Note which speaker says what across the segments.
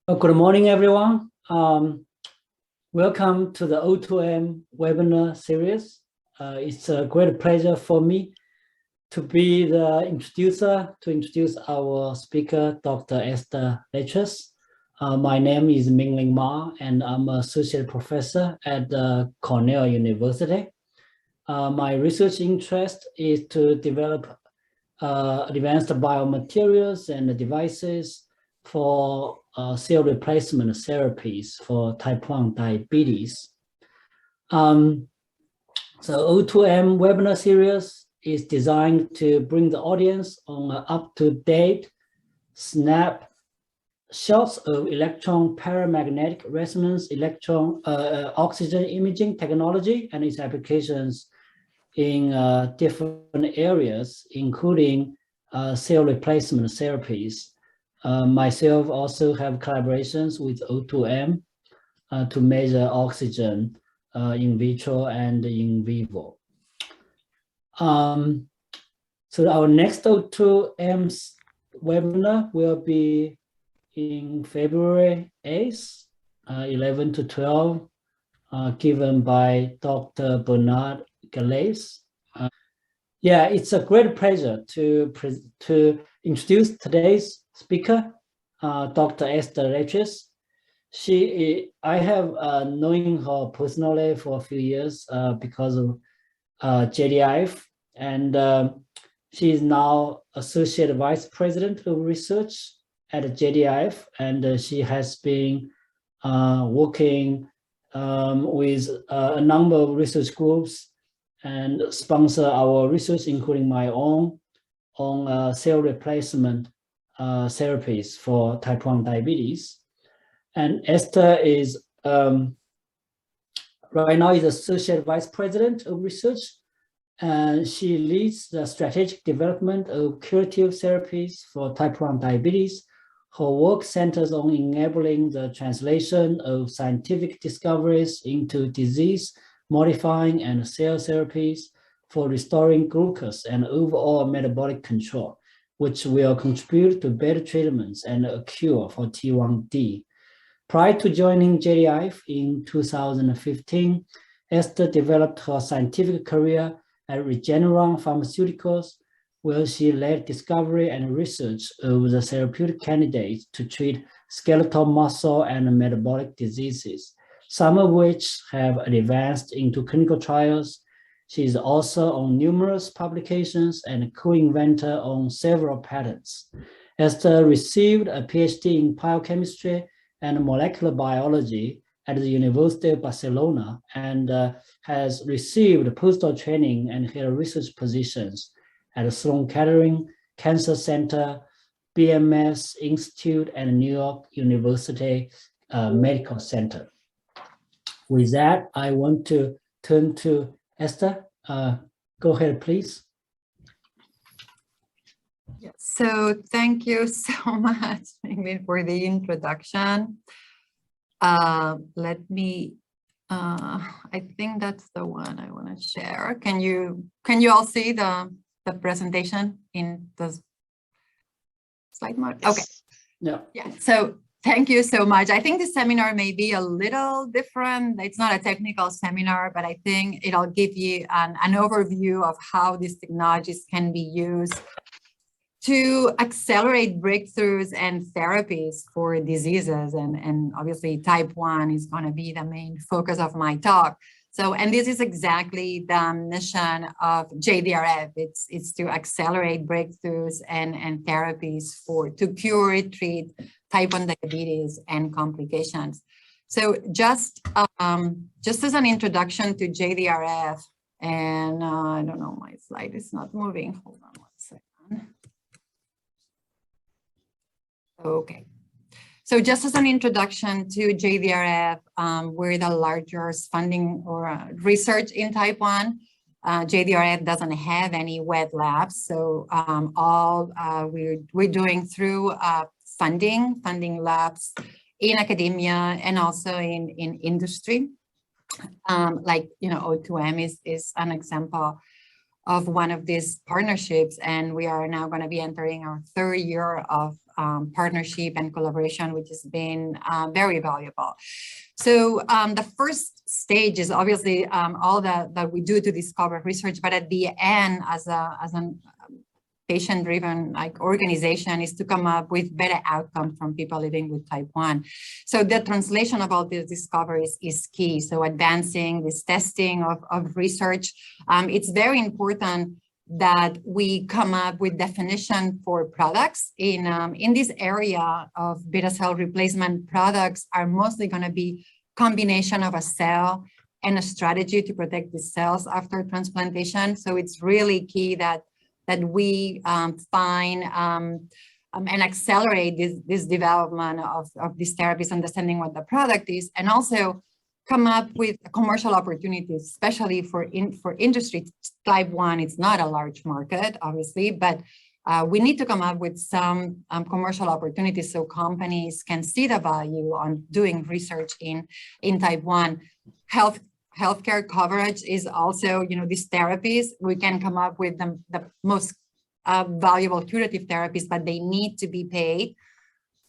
Speaker 1: Good morning, everyone. Welcome to the O2M webinar series. It's a great pleasure for me to be the introducer to introduce our speaker, Dr. Esther Latres. My name is Mingling Ma, and I'm an associate professor at Cornell University. My research interest is to develop advanced biomaterials and devices for cell replacement therapies for type 1 diabetes. So O2M webinar series is designed to bring the audience on an up-to-date snapshots of electron paramagnetic resonance oxygen imaging technology and its applications in different areas, including cell replacement therapies. Myself also have collaborations with O2M to measure oxygen in vitro and in vivo. So our next O2M webinar will be in February 8th, 11 to 12, given by Dr. Bernard Galais. Yeah, it's a great pleasure to introduce today's speaker, Dr. Esther Latres. I have known her personally for a few years because of JDRF, and she is now Associate Vice President of Research at JDRF, and she has been working with a number of research groups and sponsor our research, including my own, on cell replacement therapies for type 1 diabetes. And Esther is right now is Associate Vice President of Research, and she leads the strategic development of curative therapies for type 1 diabetes. Her work centers on enabling the translation of scientific discoveries into disease-modifying and cell therapies for restoring glucose and overall metabolic control, which will contribute to better treatments and a cure for T1D. Prior to joining JDRF in 2015, Esther developed her scientific career at Regeneron Pharmaceuticals, where she led discovery and research of the therapeutic candidates to treat skeletal muscle and metabolic diseases, some of which have advanced into clinical trials. She is also on numerous publications and co-inventor on several patents. Esther received a Ph.D. in biochemistry and molecular biology at the University of Barcelona, and has received postdoctoral training and held research positions at the Sloan-Kettering Cancer Center, BMS Institute, and New York University Medical Center. With that, I want to turn to Esther. Go ahead, please.
Speaker 2: Yeah, so thank you so much, Mingmin, for the introduction. Let me, I think that's the one I want to share. Can you all see the presentation in the slide mode?
Speaker 1: Yes.
Speaker 2: Okay.
Speaker 1: Yeah.
Speaker 2: So thank you so much. I think the seminar may be a little different. It's not a technical seminar, but I think it'll give you an overview of how these technologies can be used to accelerate breakthroughs and therapies for diseases. And obviously type 1 is going to be the main focus of my talk. So, and this is exactly the mission of JDRF. It's to accelerate breakthroughs and therapies to cure, treat type 1 diabetes and complications. So just as an introduction to JDRF, and I don't know, my slide is not moving. Hold on one second. Okay. So just as an introduction to JDRF, we're the largest funding or research in type 1. JDRF doesn't have any wet labs, so all we're doing through funding labs in academia and also in industry. Like, you know, O2M is an example one of these partnerships, and we are now going to be entering our third year of partnership and collaboration, which has been very valuable. So the first stage is obviously all that we do to discover research, but at the end, as an patient-driven organization, is to come up with better outcomes from people living with type 1. So the translation of all these discoveries is key. So advancing this testing of research, it's very important that we come up with definition for products. In this area of beta cell replacement, products are mostly going to be combination of a cell and a strategy to protect the cells after transplantation. So it's really key that we find and accelerate this development of these therapies, understanding what the product is, and also come up with commercial opportunities, especially for industry. Type 1, it's not a large market, obviously, but we need to come up with some commercial opportunities so companies can see the value on doing research in type 1. Healthcare coverage is also, these therapies, we can come up with the most valuable curative therapies, but they need to be paid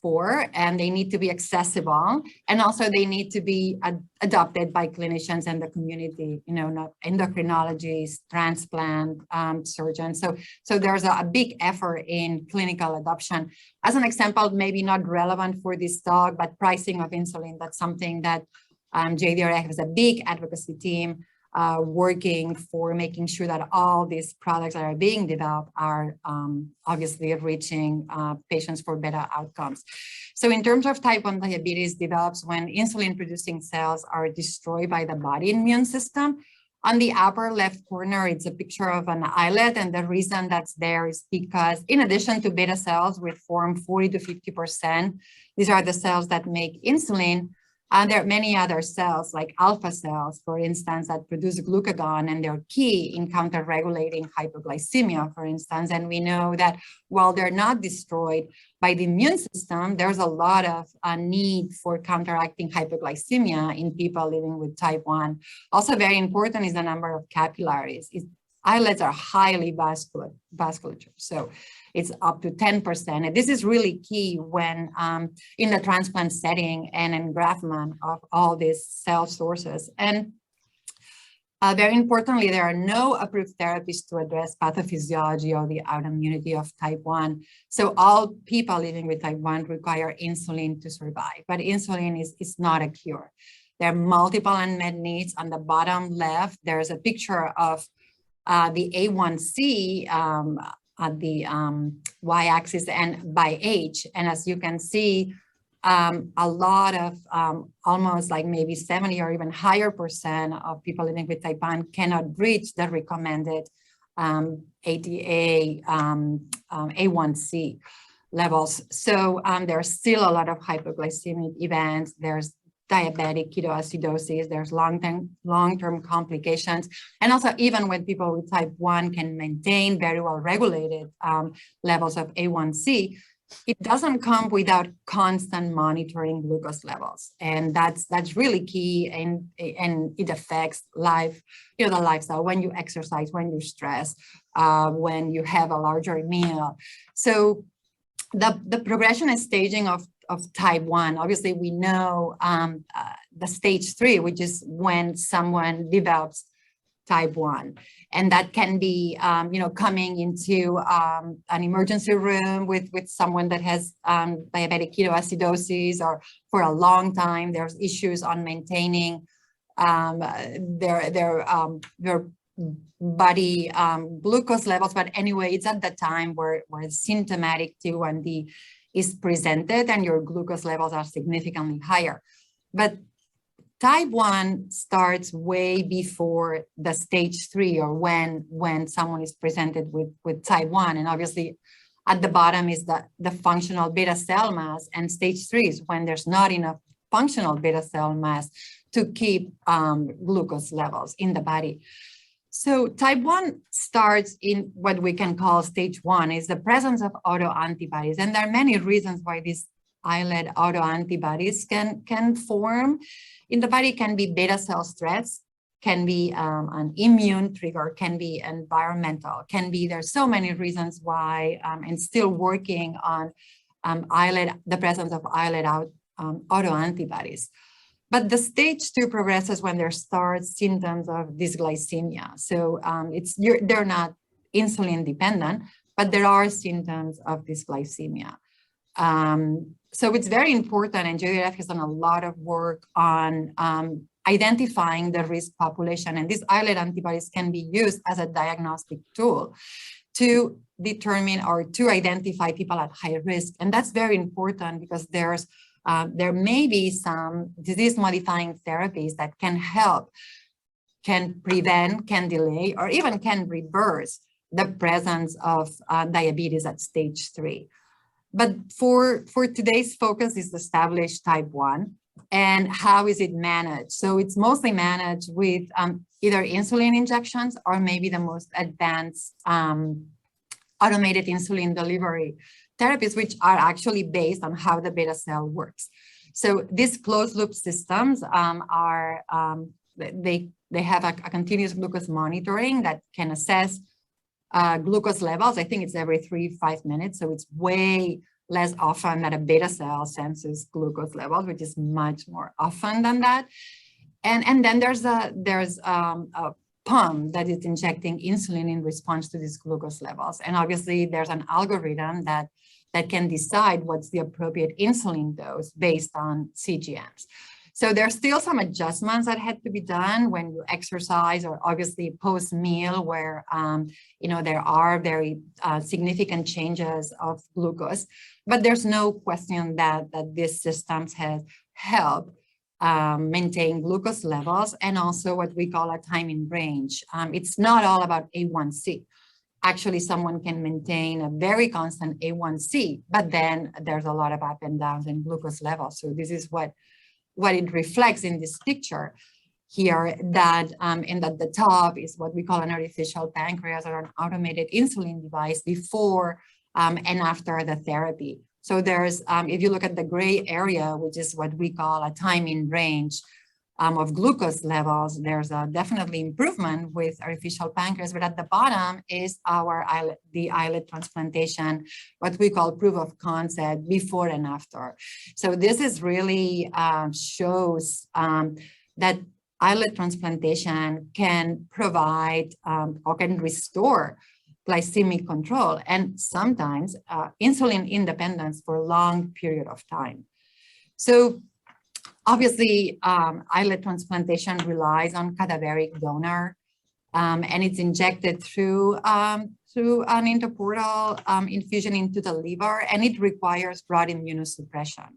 Speaker 2: for, and they need to be accessible, and also they need to be adopted by clinicians and the community, not endocrinologists, transplant surgeons. So there's a big effort in clinical adoption. As an example, maybe not relevant for this talk, but pricing of insulin, that's something that JDRF has a big advocacy team working for making sure that all these products that are being developed are obviously reaching patients for better outcomes. So in terms of type 1 diabetes, develops when insulin-producing cells are destroyed by the body immune system. On the upper left corner, it's a picture of an islet, and the reason that's there is because in addition to beta cells, which form 40 to 50%, these are the cells that make insulin. And there are many other cells like alpha cells, for instance, that produce glucagon, and they're key in counter-regulating hypoglycemia, for instance. And we know that while they're not destroyed by the immune system, there's a lot of need for counteracting hypoglycemia in people living with type 1. Also very important is the number of capillaries. Islets are highly vasculature, so it's up to 10%. And this is really key when in the transplant setting and engraftment of all these cell sources. And very importantly, there are no approved therapies to address pathophysiology or the autoimmunity of type 1. So all people living with type 1 require insulin to survive, but insulin is not a cure. There are multiple unmet needs. On the bottom left, there's a picture of the A1C at the y-axis and by age. And as you can see, a lot of almost like maybe 70 or even higher % of people living with type 1 cannot reach the recommended ADA A1C levels. So there's still a lot of hypoglycemic events. There's diabetic ketoacidosis, there's long-term complications. And also even when people with type 1 can maintain very well regulated levels of A1C, it doesn't come without constant monitoring glucose levels. And that's really key, and it affects life, the lifestyle, when you exercise, when you stress, when you have a larger meal. So the progression and staging of type 1, obviously we know the stage 3, which is when someone develops type 1. And that can be, coming into an emergency room with someone that has diabetic ketoacidosis, or for a long time, there's issues on maintaining their body glucose levels. But anyway, it's at the time where symptomatic T1D is presented and your glucose levels are significantly higher. But type 1 starts way before the stage 3, or when someone is presented with type 1. And obviously at the bottom is the functional beta cell mass, and stage 3 is when there's not enough functional beta cell mass to keep glucose levels in the body. So type 1 starts in what we can call stage 1, is the presence of autoantibodies. And there are many reasons why these islet autoantibodies can form in the body. Can be beta cell stress, can be an immune trigger, can be environmental, can be, there's so many reasons why, and still working on the presence of islet autoantibodies. But the stage 2 progresses when there starts symptoms of dysglycemia. So they're not insulin dependent, but there are symptoms of dysglycemia. So it's very important, and JDRF has done a lot of work on identifying the risk population, and these islet antibodies can be used as a diagnostic tool to determine or to identify people at high risk. And that's very important because there may be some disease-modifying therapies that can help, can prevent, can delay, or even can reverse the presence of diabetes at stage 3. But for today's focus is established type 1. And how is it managed? So it's mostly managed with either insulin injections or maybe the most advanced automated insulin delivery therapies, which are actually based on how the beta cell works. So these closed loop systems they have a continuous glucose monitoring that can assess glucose levels. I think it's every 3-5 minutes. So it's way less often that a beta cell senses glucose levels, which is much more often than that. And then there's a pump that is injecting insulin in response to these glucose levels. And obviously there's an algorithm that can decide what's the appropriate insulin dose based on CGMs. So there's still some adjustments that had to be done when you exercise, or obviously post-meal, where there are very significant changes of glucose. But there's no question that these systems have helped maintain glucose levels, and also what we call a time in range. It's not all about A1C. Actually, someone can maintain a very constant A1C, but then there's a lot of up and downs in glucose levels. So this is what it reflects in this picture here, that and at the top is what we call an artificial pancreas or an automated insulin device before and after the therapy. So there's, if you look at the gray area, which is what we call a time in range of glucose levels, there's definitely improvement with artificial pancreas, but at the bottom is the islet transplantation, what we call proof of concept before and after. So this is really shows that islet transplantation can provide or can restore glycemic control and sometimes insulin independence for a long period of time. So obviously, islet transplantation relies on cadaveric donor, and it's injected through an interportal infusion into the liver, and it requires broad immunosuppression.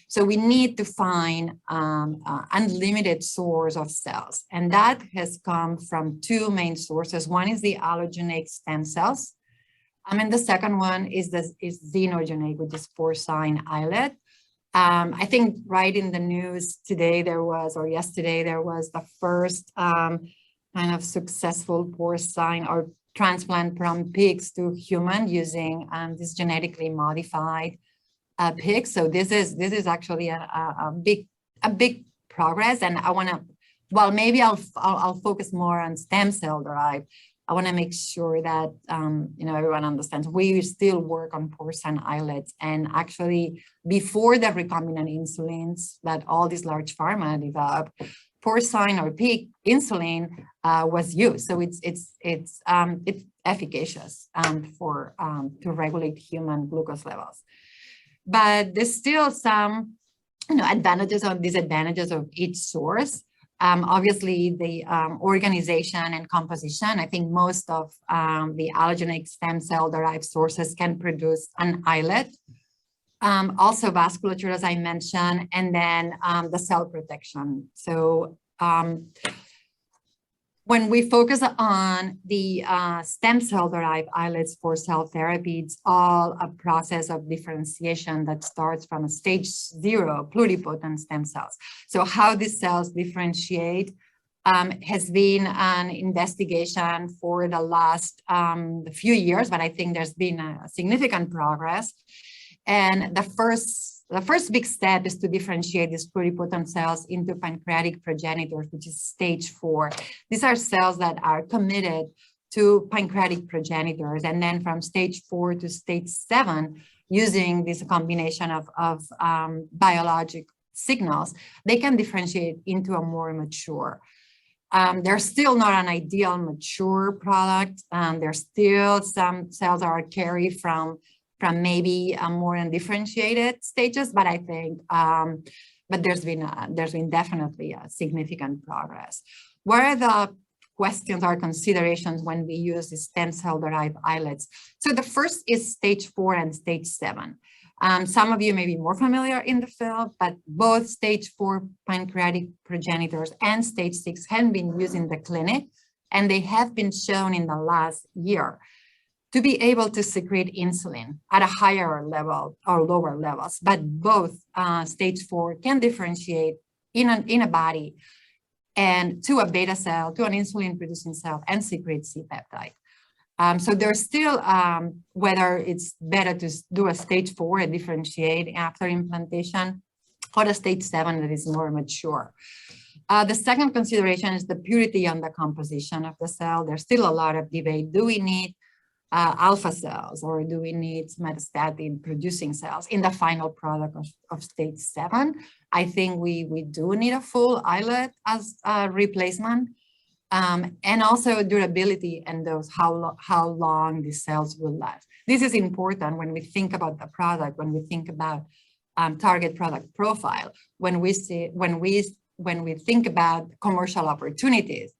Speaker 2: So we need to find unlimited source of cells, and that has come from two main sources. One is the allogeneic stem cells, and the second one is xenogenic, which is porcine islet. I think right in the news today or yesterday, there was the first kind of successful porcine or transplant from pigs to human using this genetically modified pigs. So this is actually a big progress. And I want to, well, maybe I'll focus more on stem cell derived. I want to make sure that everyone understands we still work on porcine islets, and actually before the recombinant insulins that all these large pharma developed, porcine or pig insulin was used. So it's efficacious to regulate human glucose levels. But there's still some advantages or disadvantages of each source. Obviously, the organization and composition, I think most of the allogeneic stem cell derived sources can produce an islet. Also vasculature, as I mentioned, and then the cell protection. So when we focus on the stem cell derived islets for cell therapy, it's all a process of differentiation that starts from a stage 0 pluripotent stem cells. So how these cells differentiate has been an investigation for the last few years, but I think there's been a significant progress. And the first big step is to differentiate these pluripotent cells into pancreatic progenitors, which is stage 4. These are cells that are committed to pancreatic progenitors. And then from stage 4 to stage 7, using this combination of biologic signals, they can differentiate into a more mature. They're still not an ideal mature product. There's still some cells that are carried from maybe a more undifferentiated stages, but I think, but there's been definitely a significant progress. What are the questions or considerations when we use the stem cell-derived islets? So the first is stage 4 and stage 7. Some of you may be more familiar in the field, but both stage 4 pancreatic progenitors and stage 6 have been used in the clinic, and they have been shown in the last year to be able to secrete insulin at a higher level or lower levels, but both stage 4 can differentiate in a body and to a beta cell, to an insulin-producing cell, and secrete C-peptide. So there's still, whether it's better to do a stage 4 and differentiate after implantation, or a stage 7 that is more mature. The second consideration is the purity and the composition of the cell. There's still a lot of debate. Do we need alpha cells, or do we need metastatin producing cells in the final product of stage 7? I think we do need a full islet as a replacement, and also durability and how long the cells will last. This is important when we think about the product, when we think about target product profile, when we think about commercial opportunities.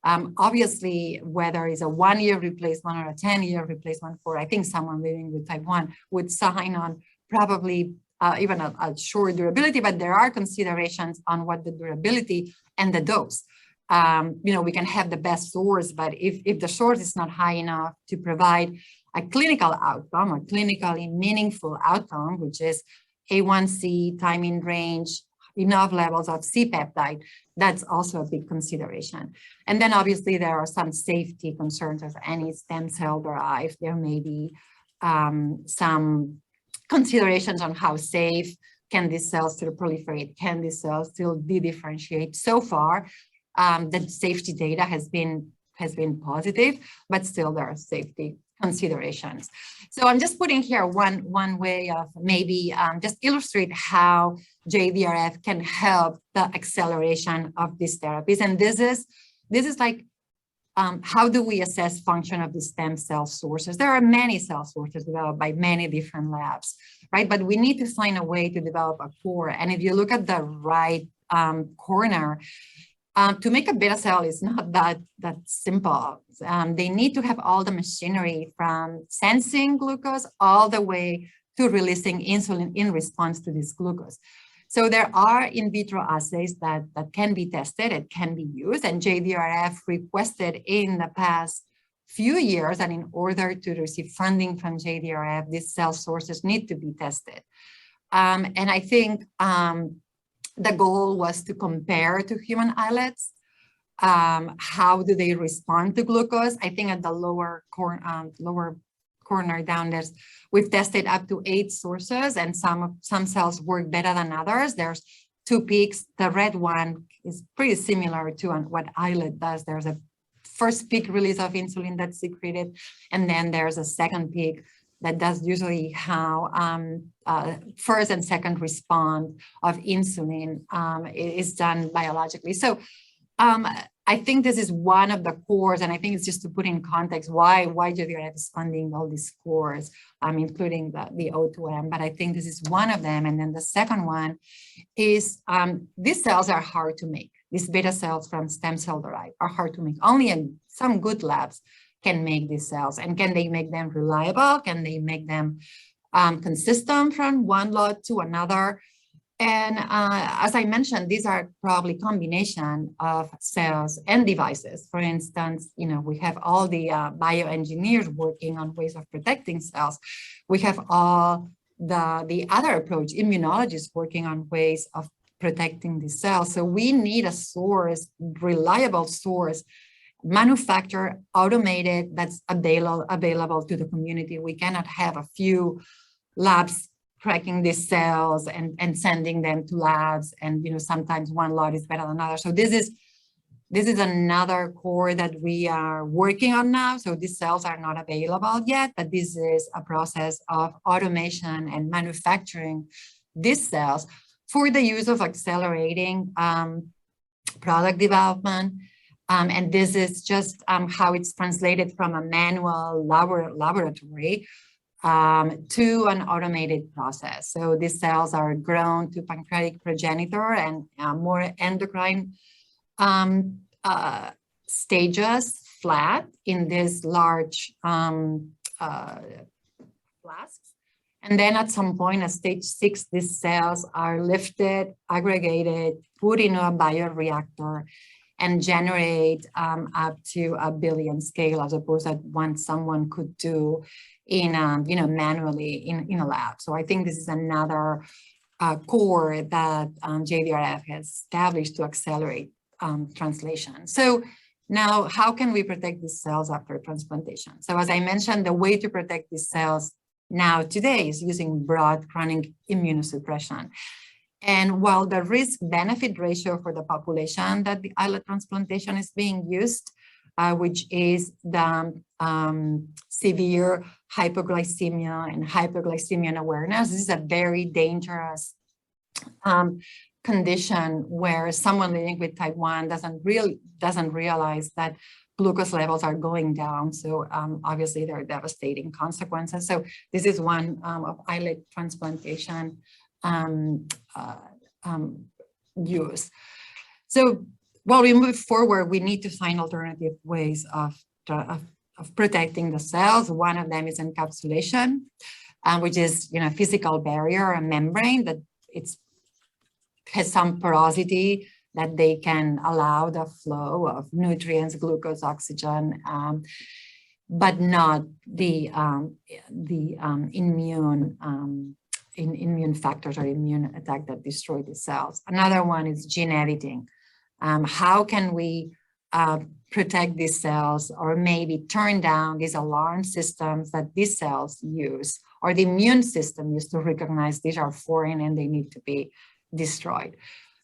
Speaker 2: Obviously, whether it's a 1-year replacement or a 10-year replacement for, I think someone living with type 1 would sign on probably even a short durability, but there are considerations on what the durability and the dose. We can have the best source, but if the source is not high enough to provide a clinical outcome or clinically meaningful outcome, which is A1C, time in range, enough levels of C-peptide, that's also a big consideration. And then obviously there are some safety concerns of any stem cell derived. There may be some considerations on how safe can these cells still proliferate, can these cells still de-differentiate. So far, the safety data has been positive, but still there are safety considerations. So I'm just putting here one way of maybe just illustrate how JDRF can help the acceleration of these therapies. And this is like, how do we assess function of the stem cell sources? There are many cell sources developed by many different labs, right? But we need to find a way to develop a core. And if you look at the right corner, to make a beta cell is not that simple. They need to have all the machinery from sensing glucose all the way to releasing insulin in response to this glucose. So there are in vitro assays that can be tested, it can be used, and JDRF requested in the past few years that in order to receive funding from JDRF, these cell sources need to be tested. And I think the goal was to compare to human islets. How do they respond to glucose? I think at the lower corner down there, we've tested up to 8 sources, and some cells work better than others. There's 2 peaks. The red one is pretty similar to what islet does. There's a first peak release of insulin that's secreted, and then there's a second peak that does usually how first and second response of insulin is done biologically. So I think this is one of the cores, and I think it's just to put in context why JDRF is funding all these cores, including the O2M, but I think this is one of them. And then the second one is these cells are hard to make. These beta cells from stem cell derived are hard to make. Only in some good labs can make these cells. And can they make them reliable? Can they make them consistent from one lot to another? And as I mentioned, these are probably combination of cells and devices. For instance, we have all the bioengineers working on ways of protecting cells. We have all the other approach, immunologists working on ways of protecting the cells. So we need a source, reliable source, manufactured, automated, that's available to the community. We cannot have a few labs cracking these cells and sending them to labs. And, sometimes one lot is better than another. So this is another core that we are working on now. So these cells are not available yet, but this is a process of automation and manufacturing these cells for the use of accelerating product development. And this is just how it's translated from a manual laboratory to an automated process. So these cells are grown to pancreatic progenitor and more endocrine stages flat in these large flasks. And then at some point at stage 6, these cells are lifted, aggregated, put into a bioreactor, and generate up to 1 billion scale, as opposed to what someone could do in manually in a lab. So I think this is another core that JDRF has established to accelerate translation. So now, how can we protect these cells after transplantation? So as I mentioned, the way to protect these cells now today is using broad chronic immunosuppression. And while the risk-benefit ratio for the population that the islet transplantation is being used, which is the severe hypoglycemia and hypoglycemia awareness, this is a very dangerous condition where someone living with type 1 doesn't realize that glucose levels are going down. So obviously there are devastating consequences. So this is one of islet transplantation use. So while we move forward, we need to find alternative ways of protecting the cells. One of them is encapsulation, which is physical barrier, a membrane that has some porosity that they can allow the flow of nutrients, glucose, oxygen, but not the immune factors or immune attack that destroy the cells. Another one is gene editing. How can we protect these cells, or maybe turn down these alarm systems that these cells use, or the immune system used to recognize these are foreign and they need to be destroyed?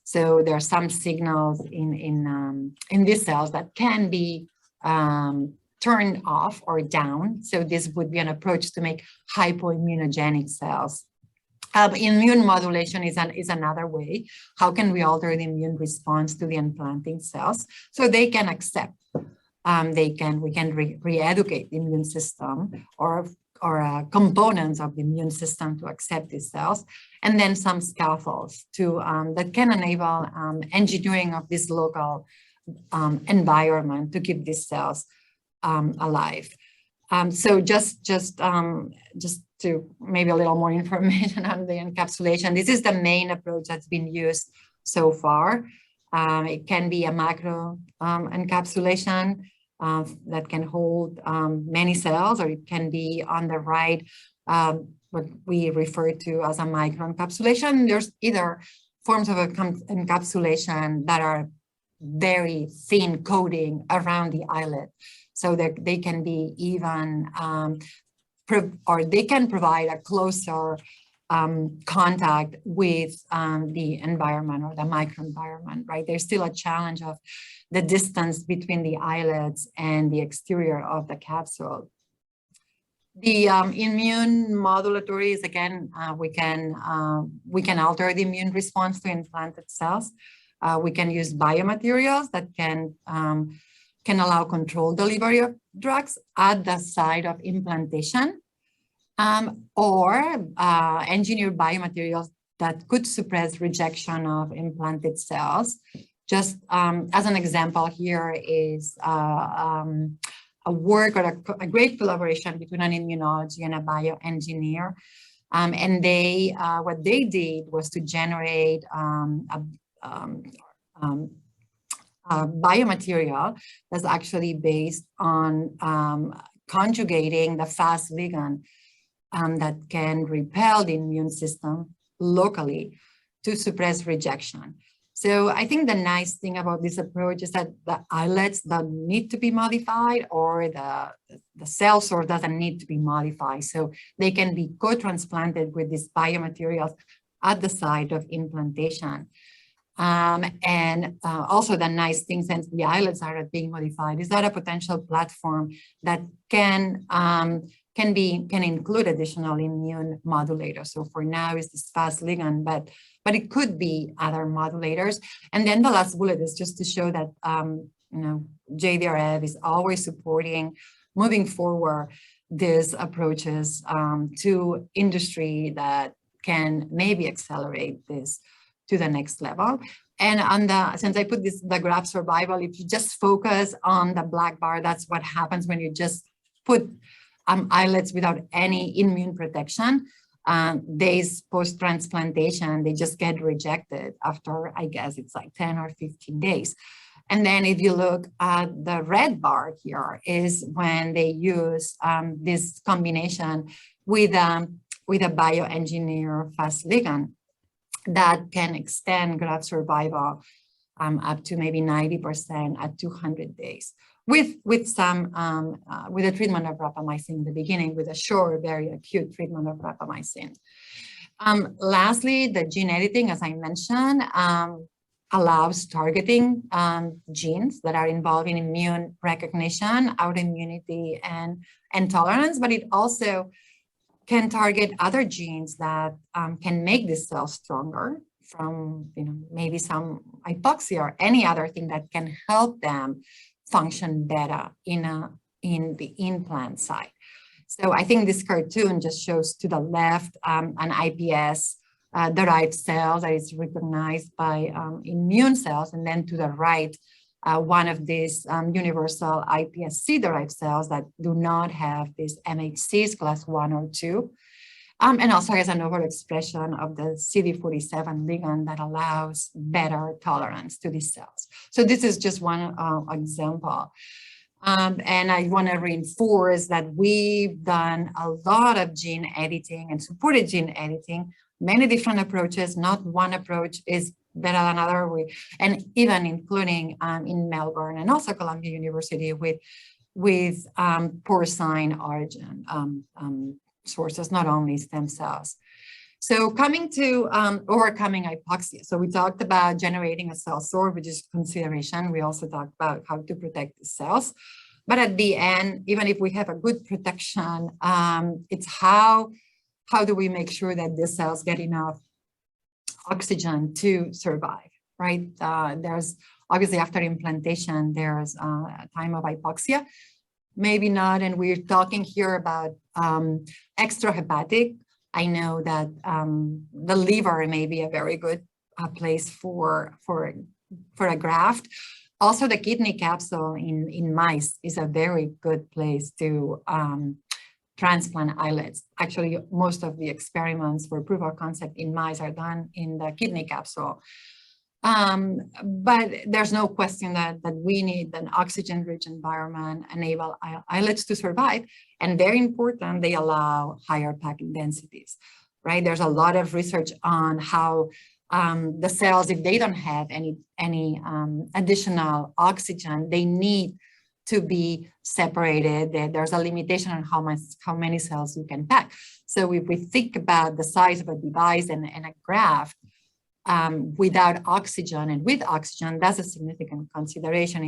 Speaker 2: So there are some signals in these cells that can be turned off or down. So this would be an approach to make hypoimmunogenic cells. Immune modulation is another way. How can we alter the immune response to the implanting cells so they can accept? We can re-educate the immune system or components of the immune system to accept these cells, and then some scaffolds that can enable engineering of this local environment to keep these cells alive. So just to maybe a little more information on the encapsulation, this is the main approach that's been used so far. It can be a macro encapsulation that can hold many cells, or it can be on the right, what we refer to as a micro encapsulation. There's either forms of encapsulation that are very thin coating around the islet, so that they can be even, or they can provide a closer contact with the environment or the microenvironment, right? There's still a challenge of the distance between the islets and the exterior of the capsule. The immune modulatory is, again, we can alter the immune response to implanted cells. We can use biomaterials that can allow controlled delivery of drugs at the site of implantation, or engineered biomaterials that could suppress rejection of implanted cells. Just as an example, here is a work or a great collaboration between an immunology and a bioengineer. And they, what they did was to generate a biomaterial that's actually based on conjugating the fast ligand that can repel the immune system locally to suppress rejection. So I think the nice thing about this approach is that the islets don't need to be modified, or the cell source doesn't need to be modified. So they can be co-transplanted with these biomaterials at the site of implantation. Also the nice thing, since the islets are being modified, is that a potential platform that can include additional immune modulators. So for now, it's this fast ligand, but it could be other modulators. And then the last bullet is just to show that JDRF is always supporting moving forward these approaches to industry that can maybe accelerate this to the next level. And since I put the graft survival, if you just focus on the black bar, that's what happens when you just put islets without any immune protection. Days post-transplantation, they just get rejected after, I guess it's like 10 or 15 days. And then if you look at the red bar here, is when they use this combination with a bioengineered fast ligand that can extend graft survival up to maybe 90% at 200 days. With a treatment of rapamycin in the beginning, with a short, very acute treatment of rapamycin. Lastly, the gene editing, as I mentioned, allows targeting genes that are involved in immune recognition, autoimmunity, and tolerance, but it also can target other genes that can make the cells stronger from maybe some hypoxia or any other thing that can help them function better in the implant site. So I think this cartoon just shows to the left an iPS derived cells that is recognized by immune cells, and then to the right, one of these universal iPSC derived cells that do not have these MHCs class 1 or 2. And also has an overexpression of the CD47 ligand that allows better tolerance to these cells. So this is just one example. And I want to reinforce that we've done a lot of gene editing and supported gene editing, many different approaches. Not one approach is better than another. And even including in Melbourne and also Columbia University with porcine origin sources, not only stem cells. So coming to overcoming hypoxia. So we talked about generating a cell source, which is consideration. We also talked about how to protect the cells. But at the end, even if we have a good protection, it's how do we make sure that the cells get enough oxygen to survive, right? There's obviously after implantation, there's a time of hypoxia. Maybe not, and we're talking here about extrahepatic. I know that the liver may be a very good place for a graft. Also, the kidney capsule in mice is a very good place to transplant islets. Actually, most of the experiments for proof of concept in mice are done in the kidney capsule. But there's no question that we need an oxygen-rich environment, enable islets to survive, and very important, they allow higher packing densities, right? There's a lot of research on how the cells, if they don't have any additional oxygen, they need to be separated. There's a limitation on how many cells you can pack. So if we think about the size of a device and a graft, without oxygen and with oxygen, that's a significant consideration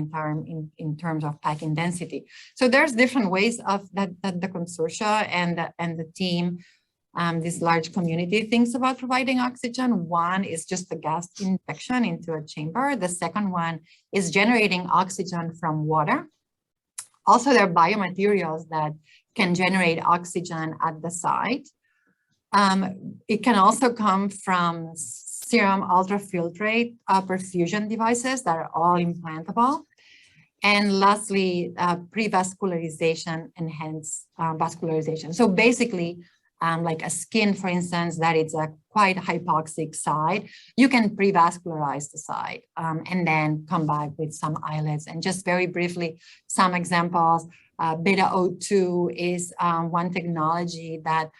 Speaker 2: in terms of packing density. So there's different ways of that the consortia and the team, this large community thinks about providing oxygen. One is just the gas injection into a chamber. The second one is generating oxygen from water. Also, there are biomaterials that can generate oxygen at the site. It can also come from serum ultrafiltrate perfusion devices that are all implantable. And lastly, pre-vascularization and hence vascularization. So basically, like a skin, for instance, that it's a quite hypoxic site, you can pre-vascularize the site and then come back with some islets. And just very briefly, some examples, beta O2 is one technology that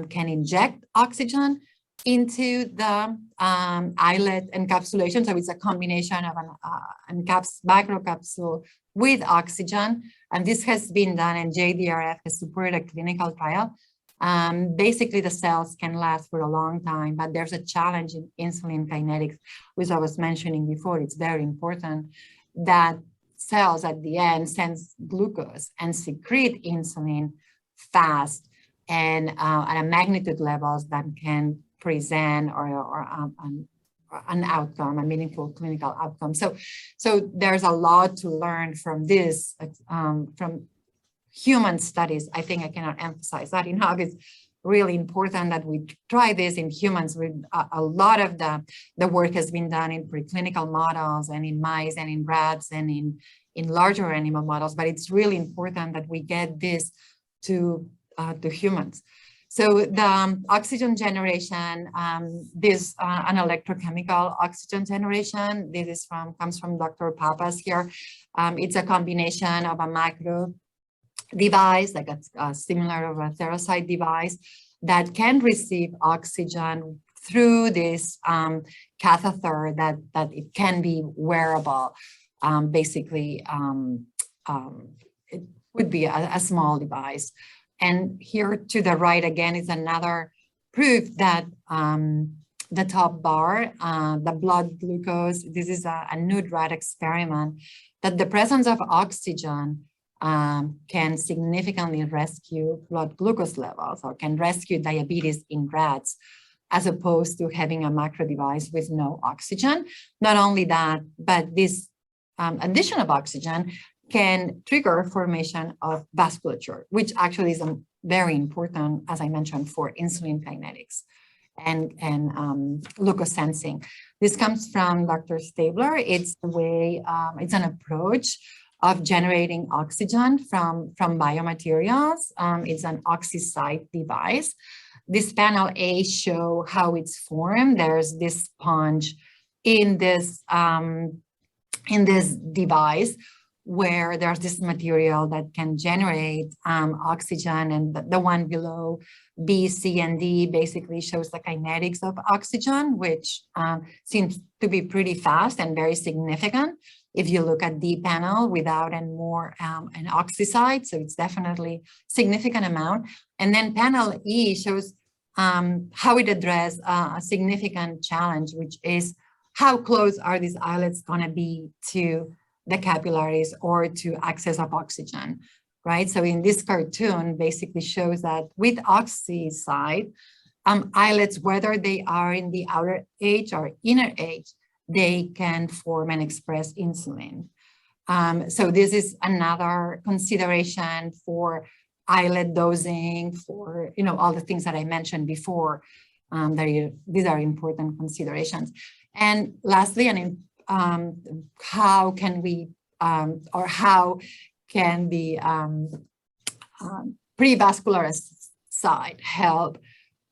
Speaker 2: can inject oxygen into the islet encapsulation. So it's a combination of an microcapsule with oxygen. And this has been done, and JDRF has supported a clinical trial. Basically, the cells can last for a long time, but there's a challenge in insulin kinetics, which I was mentioning before. It's very important that cells at the end sense glucose and secrete insulin fast and at a magnitude levels that can present or an outcome, a meaningful clinical outcome. So there's a lot to learn from this, from human studies. I think I cannot emphasize that enough. It's really important that we try this in humans. A lot of the work has been done in preclinical models and in mice and in rats and in larger animal models, but it's really important that we get this to humans. So the oxygen generation, this an electrochemical oxygen generation. This is comes from Dr. Papas here. It's a combination of a macro device, like a similar of a therapeutic device, that can receive oxygen through this catheter that it can be wearable. Basically, it would be a small device. And here to the right again is another proof that the top bar, the blood glucose, this is a nude rat experiment, that the presence of oxygen can significantly rescue blood glucose levels or can rescue diabetes in rats, as opposed to having a macro device with no oxygen. Not only that, but this addition of oxygen can trigger formation of vasculature, which actually is very important, as I mentioned, for insulin kinetics and glucose sensing. This comes from Dr. Stabler. It's the way, it's an approach of generating oxygen from biomaterials. It's an oxysite device. This panel A show how it's formed. There's this sponge in this device, where there's this material that can generate oxygen, and the one below, B, C, and D, basically shows the kinetics of oxygen, which seems to be pretty fast and very significant if you look at D panel without and more an oxysite. So it's definitely significant amount. And then panel E shows how it addresses a significant challenge, which is how close are these islets going to be to the capillaries or to access of oxygen, right? So in this cartoon basically shows that with oxysite, islets, whether they are in the outer edge or inner edge, they can form and express insulin. So this is another consideration for islet dosing, for all the things that I mentioned before. These are important considerations. And lastly, how can we, or how can the prevascular side help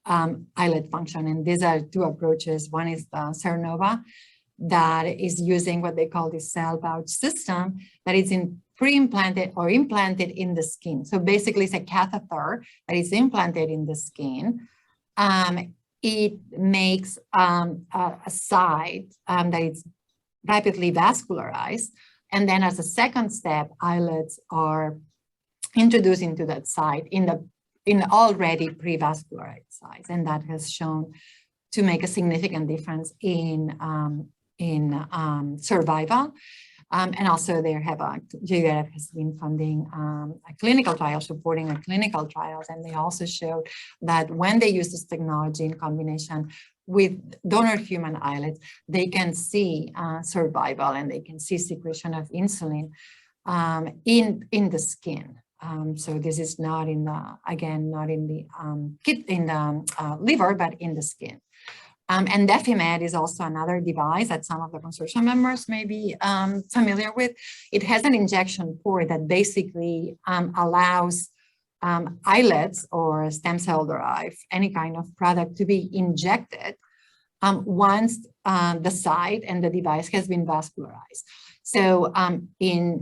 Speaker 2: islet function? And these are two approaches. One is the Cernova, that is using what they call the cell pouch system, that is pre-implanted or implanted in the skin. So basically it's a catheter that is implanted in the skin. It makes a site that is rapidly vascularized. And then as a second step, islets are introduced into that site in already pre-vascularized sites. And that has shown to make a significant difference in survival. And also JDRF has been funding a clinical trial, supporting a clinical trials. And they also showed that when they use this technology in combination with donor human islets, they can see survival, and they can see secretion of insulin in the skin. So this is not in the, again, not in the liver, but in the skin. And DefiMed is also another device that some of the consortium members may be familiar with. It has an injection port that basically allows islets or stem cell derived, any kind of product, to be injected once the site and the device has been vascularized. So in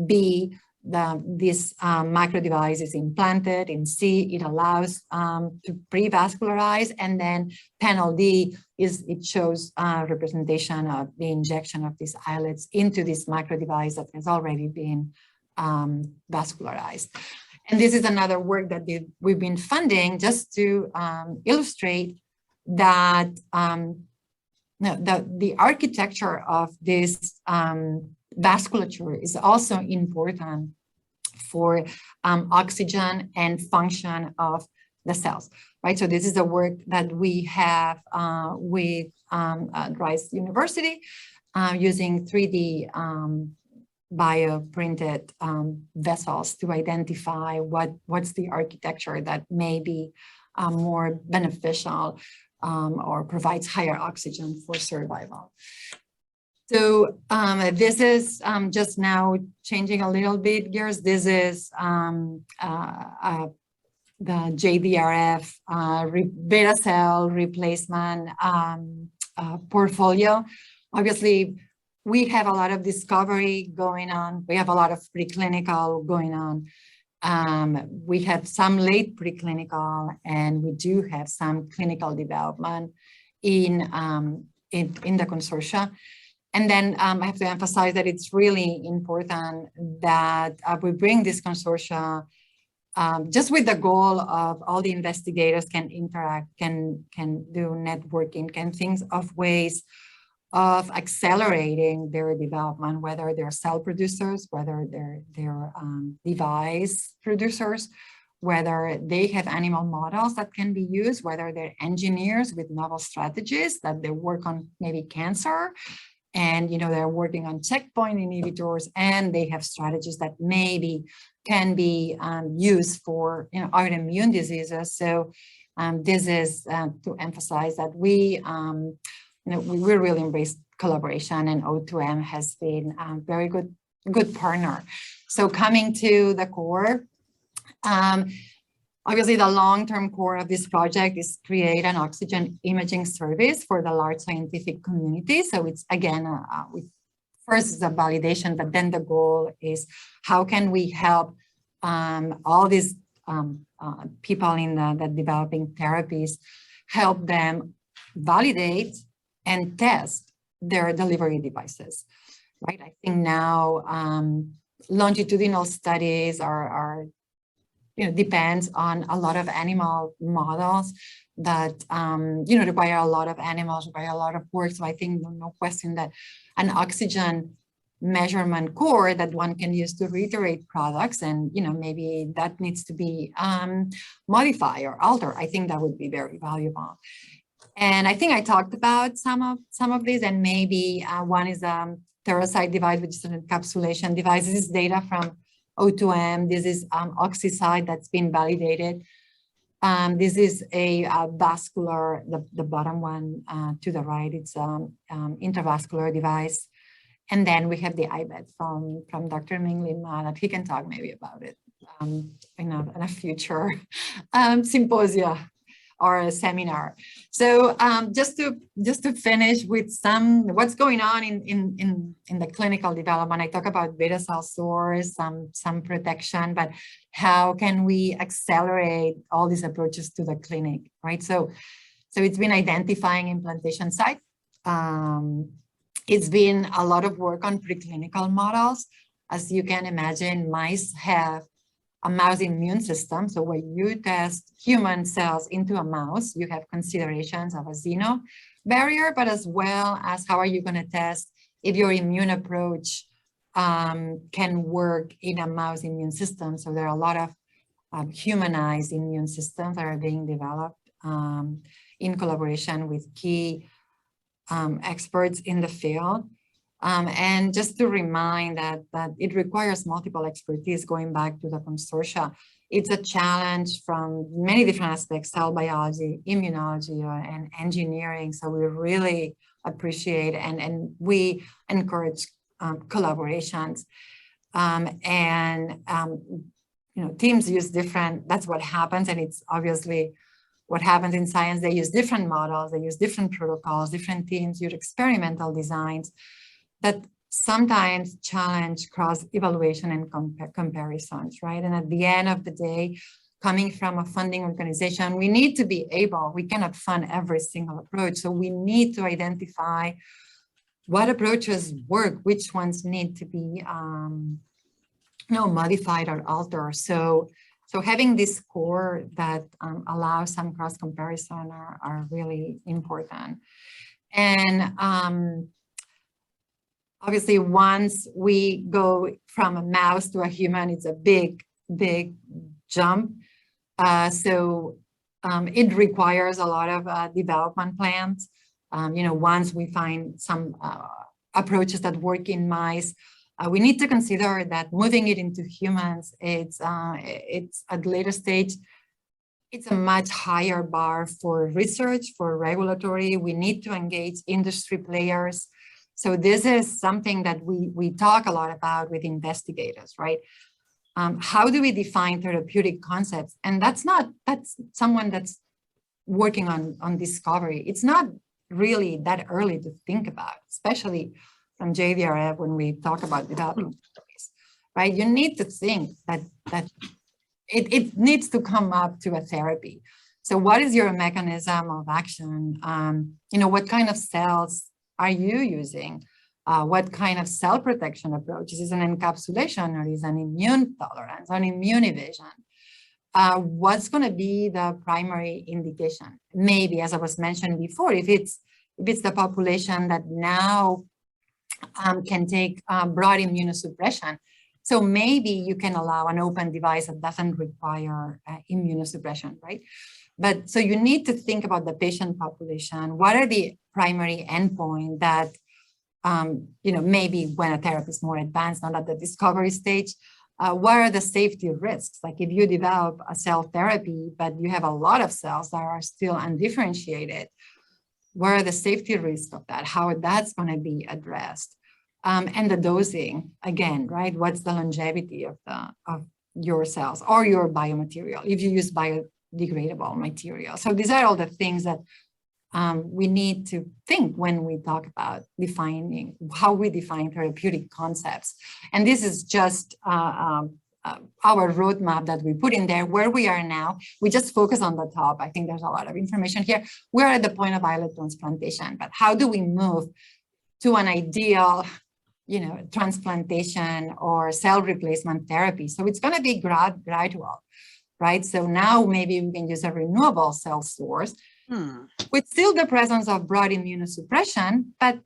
Speaker 2: B, this micro device is implanted in C. It allows to pre-vascularize, and then panel D it shows representation of the injection of these islets into this micro device that has already been vascularized. And this is another work that we've been funding just to illustrate that the architecture of this vasculature is also important for oxygen and function of the cells, right? So this is the work that we have with Rice University using 3D bioprinted vessels to identify what's the architecture that may be more beneficial or provides higher oxygen for survival. So this is just now changing a little bit gears. This is the JDRF beta cell replacement portfolio. Obviously, we have a lot of discovery going on. We have a lot of preclinical going on. We have some late preclinical, and we do have some clinical development in the consortia. And then I have to emphasize that it's really important that we bring this consortia just with the goal of all the investigators can interact, can do networking, can think of ways of accelerating their development, whether they're cell producers, whether they're device producers, whether they have animal models that can be used, whether they're engineers with novel strategies that they work on maybe cancer, and they're working on checkpoint inhibitors, and they have strategies that maybe can be used for autoimmune diseases. So this is to emphasize that we really embrace collaboration, and O2M has been a very good partner. So coming to the core, obviously the long-term core of this project is create an oxygen imaging service for the large scientific community. So it's again, first is a validation, but then the goal is how can we help all these people in the developing therapies, help them validate and test their delivery devices, right? I think now longitudinal studies are depends on a lot of animal models that require a lot of animals, require a lot of work. So I think no question that an oxygen measurement core that one can use to reiterate products, and maybe that needs to be modified or altered. I think that would be very valuable. And I think I talked about some of these, and maybe one is a therapeutic device, which is an encapsulation device. This is data from O2M. This is oxyside that's been validated. This is a vascular, the bottom one to the right, it's intravascular device. And then we have the IBET from Dr. Ming-Lin Ma that he can talk maybe about it in a future symposia or a seminar. So just to finish with what's going on in the clinical development, I talk about beta cell source, some protection, but how can we accelerate all these approaches to the clinic, right? So it's been identifying implantation site. It's been a lot of work on preclinical models. As you can imagine, mice have a mouse immune system. So when you test human cells into a mouse, you have considerations of a xeno barrier, but as well as how are you going to test if your immune approach can work in a mouse immune system. So there are a lot of humanized immune systems that are being developed in collaboration with key experts in the field. And just to remind that it requires multiple expertise going back to the consortia. It's a challenge from many different aspects, cell biology, immunology, and engineering. So we really appreciate and we encourage collaborations. Teams use different, that's what happens. And it's obviously what happens in science. They use different models, they use different protocols, different teams use experimental designs. But sometimes challenge cross-evaluation and comparisons, right? And at the end of the day, coming from a funding organization, we need to be able, we cannot fund every single approach. So we need to identify what approaches work, which ones need to be modified or altered. So having this core that allows some cross comparison are really important. And obviously, once we go from a mouse to a human, it's a big jump. It requires a lot of development plans. Once we find some approaches that work in mice, we need to consider that moving it into humans, it's at later stage, it's a much higher bar for research, for regulatory. We need to engage industry players. So this is something that we talk a lot about with investigators, right? How do we define therapeutic concepts? And that's someone that's working on discovery. It's not really that early to think about, especially from JDRF when we talk about developing therapies, right? You need to think that it needs to come up to a therapy. So what is your mechanism of action? What kind of cells are you using? What kind of cell protection approach? Is it an encapsulation or is it an immune tolerance or an immune evasion? What's going to be the primary indication? Maybe, as I was mentioning before, if it's the population that now can take broad immunosuppression, so maybe you can allow an open device that doesn't require immunosuppression, right? But so you need to think about the patient population. What are the primary endpoint that, maybe when a therapy is more advanced, not at the discovery stage, what are the safety risks? Like if you develop a cell therapy, but you have a lot of cells that are still undifferentiated, what are the safety risks of that? How that's going to be addressed? And the dosing, again, right? What's the longevity of your cells or your biomaterial if you use biodegradable material? So these are all the things that we need to think when we talk about defining how we define therapeutic concepts. And this is just our roadmap that we put in there. Where we are now, we just focus on the top. I think there's a lot of information here. We're at the point of islet transplantation, but how do we move to an ideal transplantation or cell replacement therapy? So it's going to be gradual, right? So now maybe we can use a renewable cell source with still the presence of broad immunosuppression, but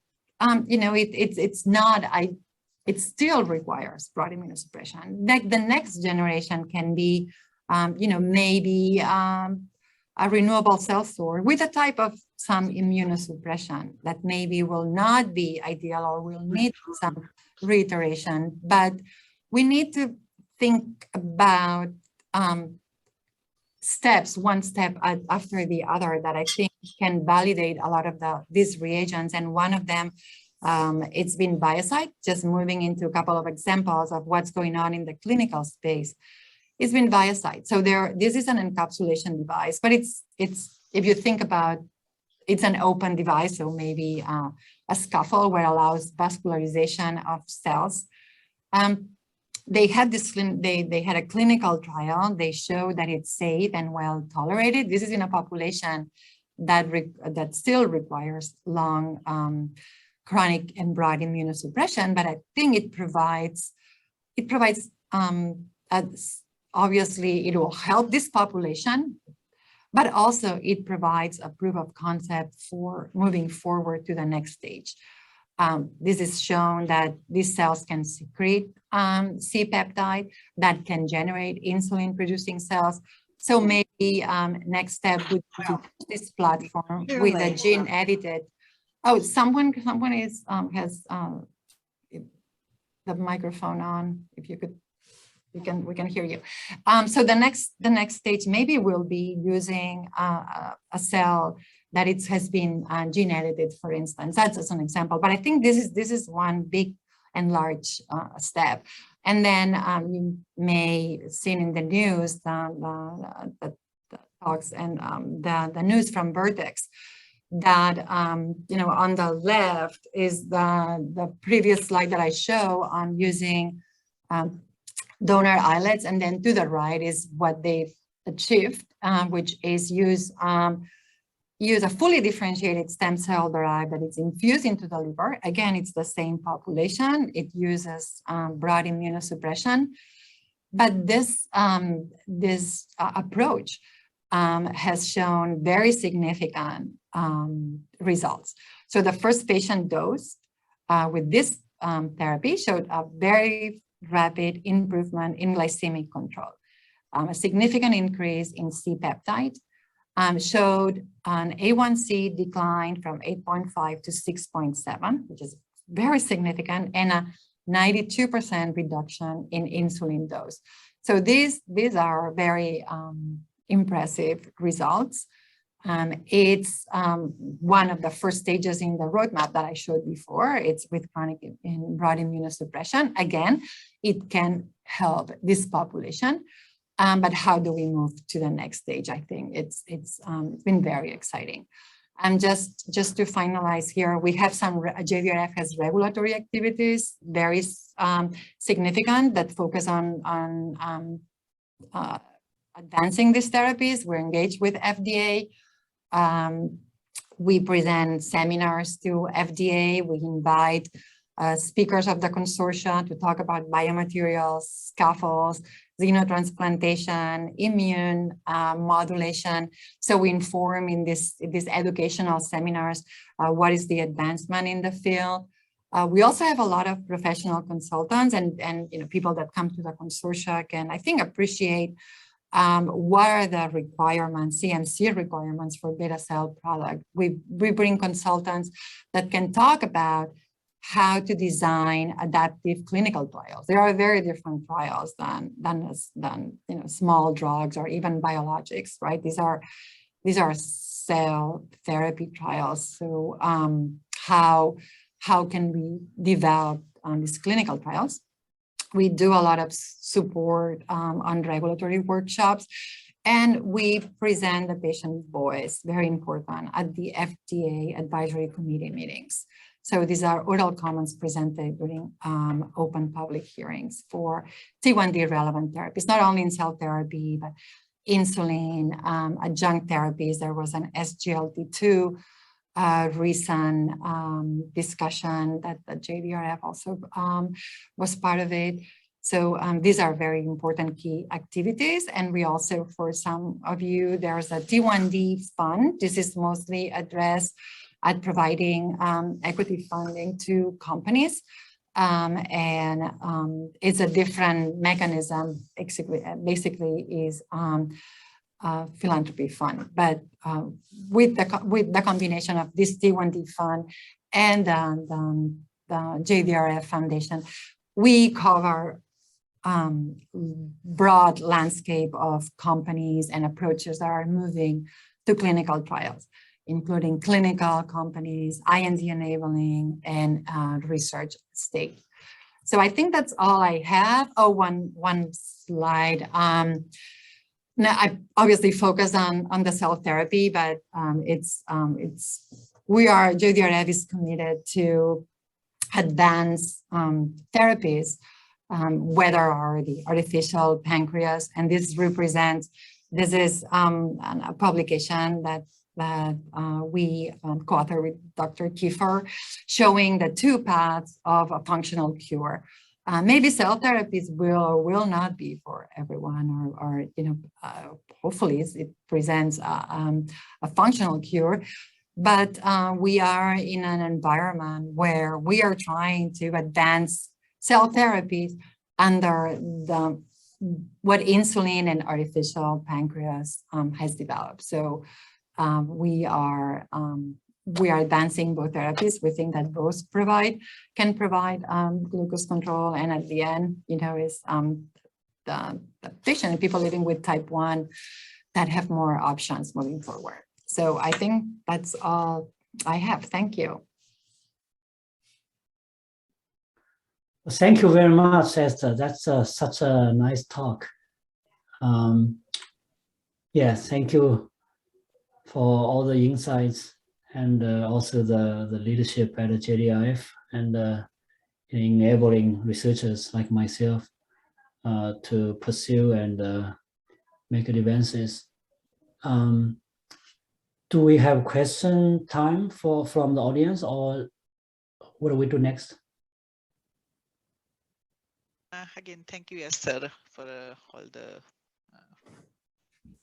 Speaker 2: it still requires broad immunosuppression. Like the next generation can be, maybe a renewable cell source with a type of some immunosuppression that maybe will not be ideal or will need some reiteration. But we need to think about steps, one step after the other, that I think can validate a lot of these reagents. And one of them, it's been biocide, just moving into a couple of examples of what's going on in the clinical space. It's been biocide. So this is an encapsulation device, but it's if you think about, it's an open device, so maybe a scaffold where it allows vascularization of cells. They had they had a clinical trial. They showed that it's safe and well tolerated. This is in a population that still requires long chronic and broad immunosuppression, but I think it provides obviously it will help this population, but also it provides a proof of concept for moving forward to the next stage. This is shown that these cells can secrete C-peptide that can generate insulin-producing cells. So maybe next step would be to use this platform with a gene-edited. Oh, someone is has the microphone on. If you could, we can hear you. So the next stage maybe will be using a cell that has been gene edited, for instance. That's as an example. But I think this is one big and large step. And then you may seen in the news the talks and the news from Vertex. that, on the left is the previous slide that I show on using donor islets, and then to the right is what they've achieved, which is use a fully differentiated stem cell derived that is infused into the liver. Again, it's the same population. It uses broad immunosuppression, but this approach has shown very significant results. So the first patient dosed with this therapy showed a very rapid improvement in glycemic control, a significant increase in C-peptide, showed an A1C decline from 8.5 to 6.7, which is very significant, and a 92% reduction in insulin dose. So these are very impressive results. It's one of the first stages in the roadmap that I showed before. It's with chronic and broad immunosuppression. Again, it can help this population, but how do we move to the next stage? I think it's been very exciting. And just to finalize here, we have some, JDRF has regulatory activities, very significant, that focus on advancing these therapies. We're engaged with FDA. We present seminars to FDA. We invite speakers of the consortia to talk about biomaterials, scaffolds, xenotransplantation, immune modulation. So we inform in these educational seminars what is the advancement in the field. We also have a lot of professional consultants and people that come to the consortia can, I think, appreciate what are the requirements, CMC requirements for beta cell product. We bring consultants that can talk about how to design adaptive clinical trials. There are very different trials than small drugs or even biologics, right? These are cell therapy trials. So how can we develop these clinical trials? We do a lot of support on regulatory workshops, and we present the patient voice, very important, at the FDA advisory committee meetings. So these are oral comments presented during open public hearings for T1D relevant therapies, not only in cell therapy, but insulin, adjunct therapies. There was an SGLT2 recent discussion that the JDRF also was part of it. So these are very important key activities. And we also, for some of you, there's a T1D fund. This is mostly addressed at providing equity funding to companies. It's a different mechanism, basically is philanthropy fund, but with the combination of this T1D fund and the JDRF Foundation, we cover broad landscape of companies and approaches that are moving to clinical trials, including clinical companies, IND enabling, and research stage. So I think that's all I have. Oh, one slide. Now I obviously focus on the cell therapy, but JDRF is committed to advance therapies, whether are the artificial pancreas, and this is a publication that we co-authored with Dr. Kiefer, showing the two paths of a functional cure. Maybe cell therapies will or will not be for everyone, or hopefully it presents a functional cure. But we are in an environment where we are trying to advance cell therapies under what insulin and artificial pancreas has developed. So we are advancing both therapies. We think that both can provide glucose control, and at the end, is the patient and people living with type 1 that have more options moving forward. So I think that's all I have. Thank you.
Speaker 1: Thank you very much, Esther. That's such a nice talk. Yeah, thank you for all the insights and also the leadership at the JDRF, and enabling researchers like myself to pursue and make advances. Do we have question time from the audience, or what do we do next?
Speaker 3: Again, thank you, Esther, for all the.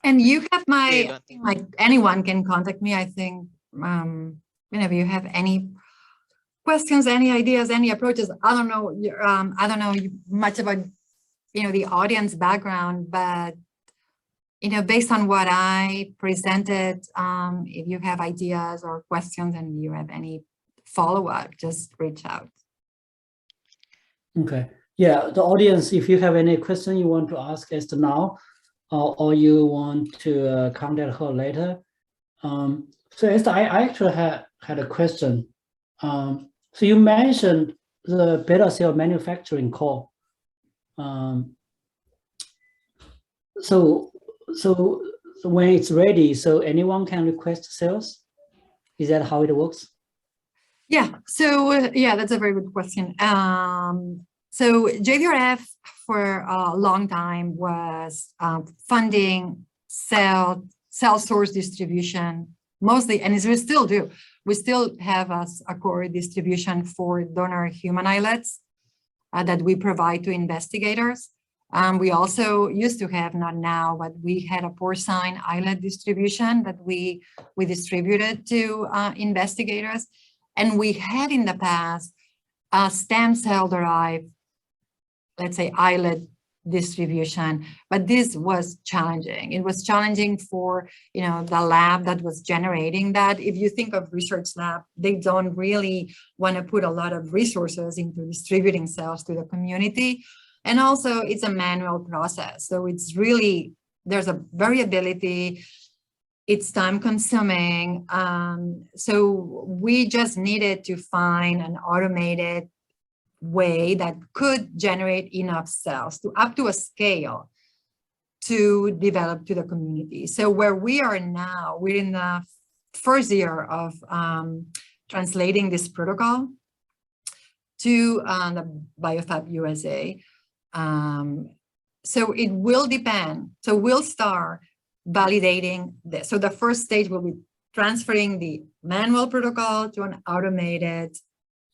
Speaker 2: And you have my, like anyone can contact me. I think, if you have any questions, any ideas, any approaches. I don't know much about, the audience background, but, based on what I presented, if you have ideas or questions and you have any follow-up, just reach out.
Speaker 1: Okay. Yeah, the audience, if you have any question you want to ask Esther now, or you want to contact her later. So Esther, I actually had a question. So you mentioned the beta cell manufacturing core. So when it's ready, so anyone can request cells? Is that how it works?
Speaker 2: Yeah, so yeah, that's a very good question. So JDRF for a long time was funding cell source distribution mostly, and we still do. We still have a core distribution for donor human islets that we provide to investigators. We also used to have, not now, but we had a porcine islet distribution that we distributed to investigators. And we had in the past a stem cell derived, let's say, islet distribution, but this was challenging. It was challenging for, the lab that was generating that. If you think of research lab, they don't really want to put a lot of resources into distributing cells to the community. And also it's a manual process. So it's really, there's a variability. It's time consuming. So we just needed to find an automated way that could generate enough cells to up to a scale to develop to the community. So where we are now, we're in the first year of translating this protocol to the BioFab USA. So it will depend. So we'll start validating this. So the first stage will be transferring the manual protocol to an automated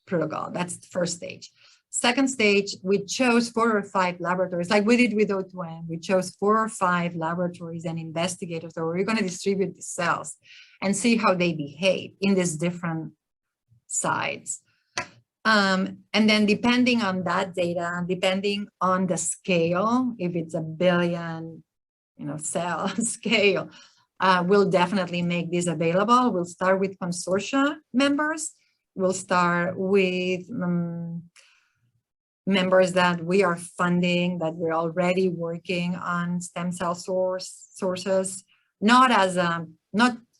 Speaker 2: protocol. That's the first stage. Second stage, we chose 4 or 5 laboratories, like we did with O2M. We chose 4 or 5 laboratories and investigators. So we're going to distribute the cells and see how they behave in these different sites. And then depending on that data, depending on the scale, if it's a billion, cell scale, we'll definitely make this available. We'll start with consortia members. We'll start with members that we are funding, that we're already working on stem cell sources, not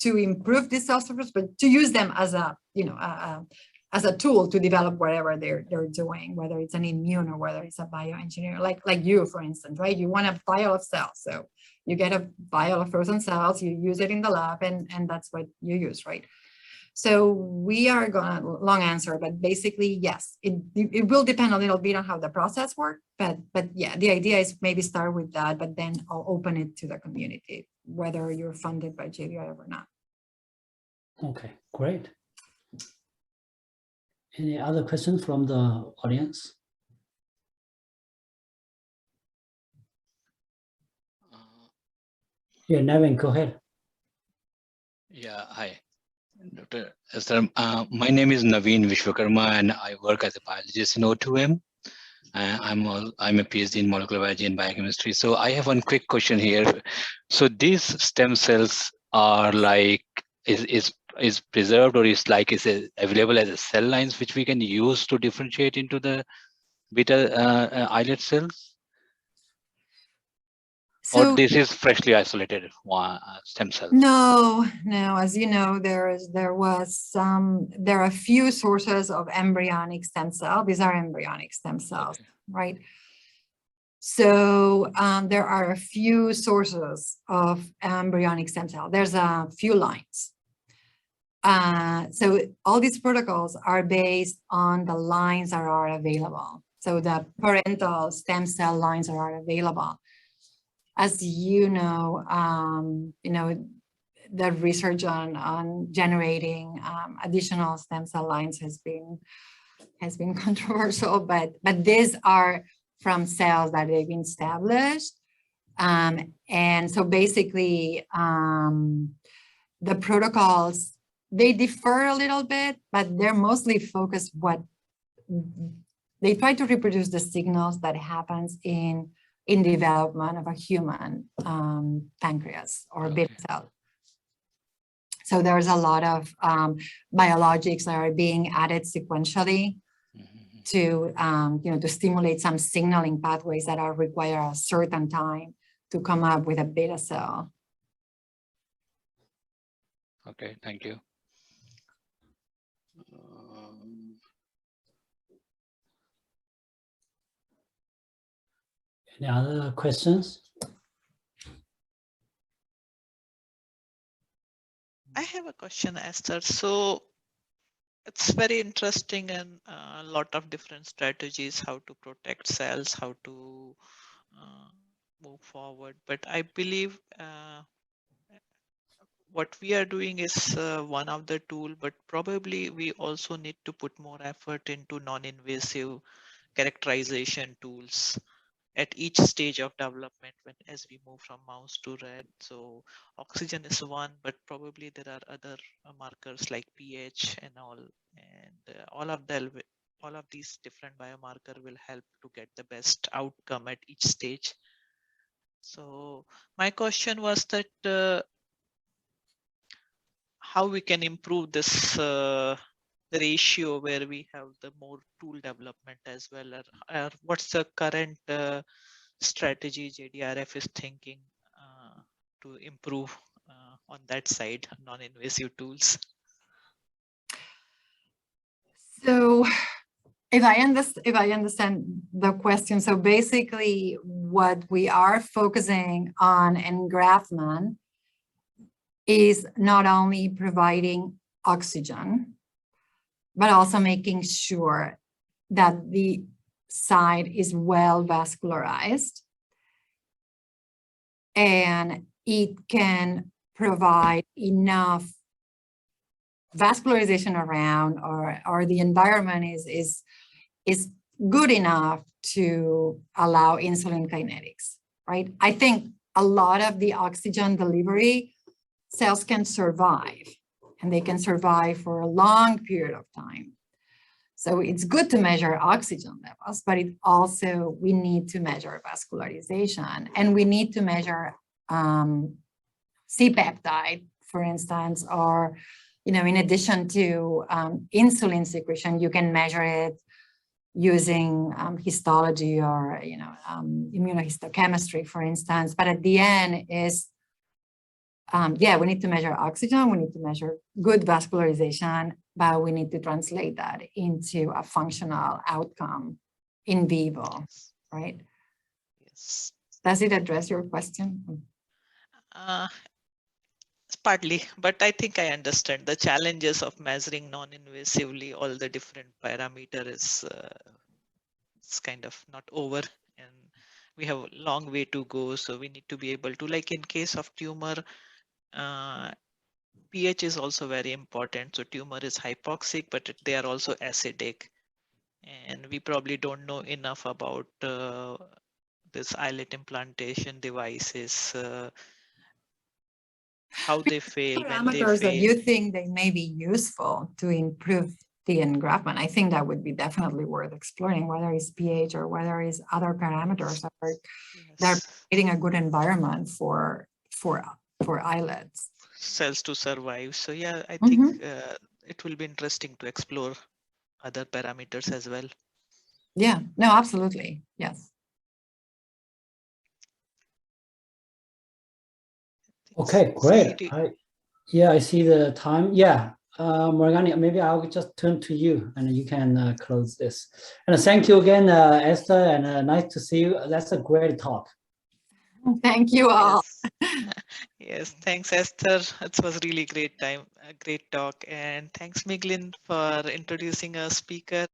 Speaker 2: to improve the cell sources, but to use them as a tool to develop whatever they're doing, whether it's an immune or whether it's a bioengineer, like you, for instance, right? You want a vial of cells, so you get a vial of frozen cells, you use it in the lab, and that's what you use, right? So we are gonna, long answer, but basically, yes, it will depend a little bit on how the process works, but yeah, the idea is maybe start with that, but then I'll open it to the community, whether you're funded by JDRF or not.
Speaker 1: Okay, great. Any other questions from the audience? Yeah, Navin, go ahead.
Speaker 4: Yeah, hi, Dr. Esther. My name is Naveen Vishwakarma, and I work as a biologist in O2M. I'm a Ph.D. in molecular biology and biochemistry. So I have one quick question here. So these stem cells are like, is preserved, or is available as a cell lines which we can use to differentiate into the beta islet cells? So, or this is freshly isolated stem cells?
Speaker 2: No, as you know, there are a few sources of embryonic stem cell. These are embryonic stem cells, okay, right? So there are a few sources of embryonic stem cell. There's a few lines. So all these protocols are based on the lines that are available. So the parental stem cell lines that are available. As you know, the research on generating additional stem cell lines has been controversial, but these are from cells that they've been established. And so basically, the protocols, they differ a little bit, but they're mostly focused they try to reproduce the signals that happens in development of a human pancreas or beta cell. So there's a lot of biologics that are being added sequentially to, to stimulate some signaling pathways that are require a certain time to come up with a beta cell.
Speaker 4: Okay, thank you.
Speaker 1: Any other questions?
Speaker 3: I have a question, Esther. So it's very interesting and a lot of different strategies, how to protect cells, how to move forward. But I believe what we are doing is one of the tool, but probably we also need to put more effort into non-invasive characterization tools at each stage of development as we move from mouse to rat. So oxygen is one, but probably there are other markers like pH and all, and all of these different biomarker will help to get the best outcome at each stage. So my question was that how we can improve this ratio where we have the more tool development as well, or what's the current strategy JDRF is thinking to improve on that side, non-invasive tools?
Speaker 2: So if I understand the question, so basically what we are focusing on engraftment is not only providing oxygen, but also making sure that the site is well vascularized and it can provide enough vascularization around, or the environment is good enough to allow insulin kinetics, right? I think a lot of the oxygen delivery cells can survive, and they can survive for a long period of time. So it's good to measure oxygen levels, but it also, we need to measure vascularization, and we need to measure C-peptide, for instance, or, in addition to insulin secretion, you can measure it using histology or, immunohistochemistry, for instance. But at the end is, we need to measure oxygen, we need to measure good vascularization, but we need to translate that into a functional outcome in vivo, right?
Speaker 3: Yes.
Speaker 2: Does it address your question?
Speaker 3: Partly, but I think I understand the challenges of measuring non-invasively all the different parameters is it's kind of not over, and we have a long way to go. So we need to be able to, like in case of tumor, pH is also very important. So tumor is hypoxic, but they are also acidic, and we probably don't know enough about this islet implantation devices. How they fail, when they
Speaker 2: Parameters that
Speaker 3: fail.
Speaker 2: you think they may be useful to improve the engraftment, I think that would be definitely worth exploring, whether it's pH or whether it's other parameters that are, that are creating a good environment for islets.
Speaker 3: Cells to survive. So yeah, I think it will be interesting to explore other parameters as well.
Speaker 2: Yeah, no, absolutely. Yes.
Speaker 1: Okay, great. I see the time. Yeah, Morgana, maybe I'll just turn to you and you can close this. And thank you again, Esther, and nice to see you. That's a great talk.
Speaker 2: Thank you all.
Speaker 3: Yes. Yes, thanks, Esther. It was really great time, a great talk. And thanks, Miglin, for introducing our speaker.